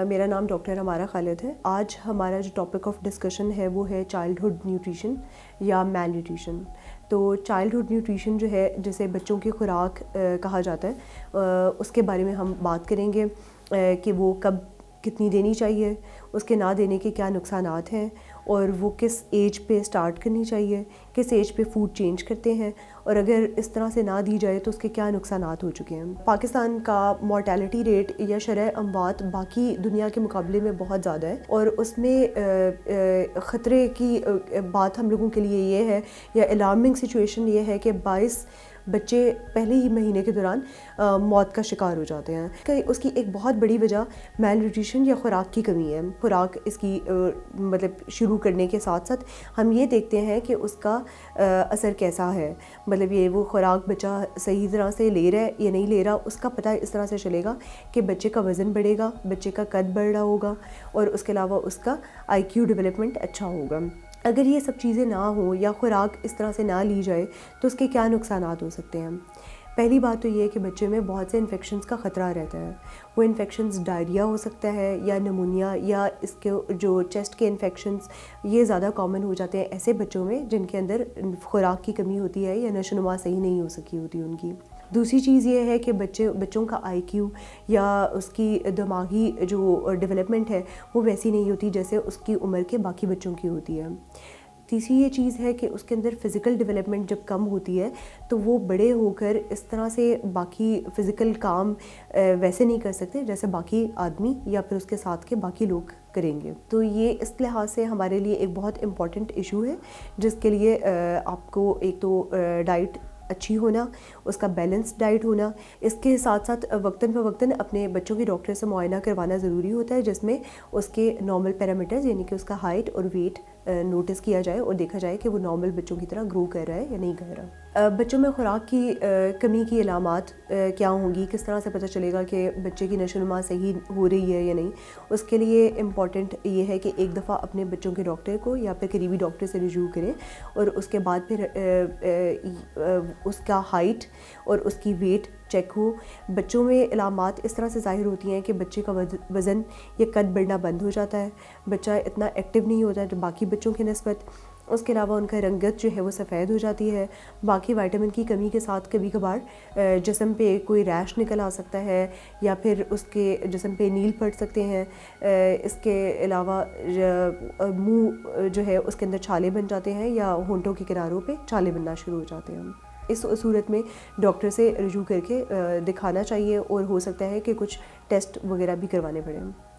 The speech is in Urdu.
میرا نام ڈاکٹر ہمارا خالد ہے۔ آج ہمارا جو ٹاپک آف ڈسکشن ہے وہ ہے چائلڈہڈ نیوٹریشن یا میل نیوٹریشن۔ تو چائلڈہڈ نیوٹریشن جو ہے جسے بچوں کی خوراک کہا جاتا ہے، اس کے بارے میں ہم بات کریں گے کہ وہ کب کتنی دینی چاہیے، اس کے نہ دینے کے کیا نقصانات ہیں، اور وہ کس ایج پہ سٹارٹ کرنی چاہیے، کس ایج پہ فوڈ چینج کرتے ہیں، اور اگر اس طرح سے نہ دی جائے تو اس کے کیا نقصانات ہو چکے ہیں۔ پاکستان کا مورٹیلٹی ریٹ یا شرح اموات باقی دنیا کے مقابلے میں بہت زیادہ ہے، اور اس میں خطرے کی بات ہم لوگوں کے لیے یہ ہے، یا الارمنگ سچویشن یہ ہے کہ 22 بچے پہلے ہی مہینے کے دوران موت کا شکار ہو جاتے ہیں۔ اس کی ایک بہت بڑی وجہ میل نیوٹریشن یا خوراک کی کمی ہے۔ خوراک اس کی مطلب شروع کرنے کے ساتھ ساتھ ہم یہ دیکھتے ہیں کہ اس کا اثر کیسا ہے، مطلب یہ وہ خوراک بچہ صحیح طرح سے لے رہا ہے یا نہیں لے رہا، اس کا پتہ اس طرح سے چلے گا کہ بچے کا وزن بڑھے گا، بچے کا قد بڑھ رہا ہوگا، اور اس کے علاوہ اس کا IQ ڈیولپمنٹ اچھا ہوگا۔ اگر یہ سب چیزیں نہ ہوں یا خوراک اس طرح سے نہ لی جائے تو اس کے کیا نقصانات ہو سکتے ہیں۔ پہلی بات تو یہ ہے کہ بچے میں بہت سے انفیکشنز کا خطرہ رہتا ہے۔ وہ انفیکشنز ڈائریا ہو سکتا ہے، یا نمونیا، یا اس کے جو چیسٹ کے انفیکشنز، یہ زیادہ کامن ہو جاتے ہیں ایسے بچوں میں جن کے اندر خوراک کی کمی ہوتی ہے یا نشو و نما صحیح نہیں ہو سکی ہوتی ان کی۔ دوسری چیز یہ ہے کہ بچوں کا IQ یا اس کی دماغی جو ڈیولپمنٹ ہے وہ ویسی نہیں ہوتی جیسے اس کی عمر کے باقی بچوں کی ہوتی ہے۔ تیسری یہ چیز ہے کہ اس کے اندر فزیکل ڈیولپمنٹ جب کم ہوتی ہے تو وہ بڑے ہو کر اس طرح سے باقی فزیکل کام ویسے نہیں کر سکتے جیسے باقی آدمی یا پھر اس کے ساتھ کے باقی لوگ کریں گے۔ تو یہ اس لحاظ سے ہمارے لیے ایک بہت امپورٹنٹ ایشو ہے، جس کے لیے آپ کو ایک تو ڈائٹ اچھی ہونا، اس کا بیلنس ڈائٹ ہونا، اس کے ساتھ ساتھ وقتاً فوقتاً اپنے بچوں کے ڈاکٹر سے معائنہ کروانا ضروری ہوتا ہے، جس میں اس کے نارمل پیرامیٹرز یعنی کہ اس کا ہائٹ اور ویٹ نوٹس کیا جائے اور دیکھا جائے کہ وہ نارمل بچوں کی طرح گرو کر رہا ہے یا نہیں کر رہا۔ بچوں میں خوراک کی کمی کی علامات کیا ہوں گی، کس طرح سے پتہ چلے گا کہ بچے کی نشو و نما صحیح ہو رہی ہے یا نہیں، اس کے لیے امپورٹنٹ یہ ہے کہ ایک دفعہ اپنے بچوں کے ڈاکٹر کو یا پھر قریبی ڈاکٹر سے رجوع کریں، اور اس کے بعد پھر اس کا ہائٹ اور اس کی ویٹ چیک ہو۔ بچوں میں علامات اس طرح سے ظاہر ہوتی ہیں کہ بچے کا وزن یا قد بڑھنا بند ہو جاتا ہے، بچہ اتنا ایکٹیو نہیں ہوتا ہے باقی بچوں کی نسبت، اس کے علاوہ ان کا رنگت جو ہے وہ سفید ہو جاتی ہے۔ باقی وائٹامن کی کمی کے ساتھ کبھی کبھار جسم پہ کوئی ریش نکل آ سکتا ہے، یا پھر اس کے جسم پہ نیل پڑ سکتے ہیں۔ اس کے علاوہ منہ جو ہے اس کے اندر چھالے بن جاتے ہیں، یا ہونٹوں کے کناروں پہ چھالے بننا شروع ہو جاتے ہیں۔ اس صورت میں ڈاکٹر سے رجوع کر کے دکھانا چاہیے، اور ہو سکتا ہے کہ کچھ ٹیسٹ وغیرہ بھی کروانے پڑیں۔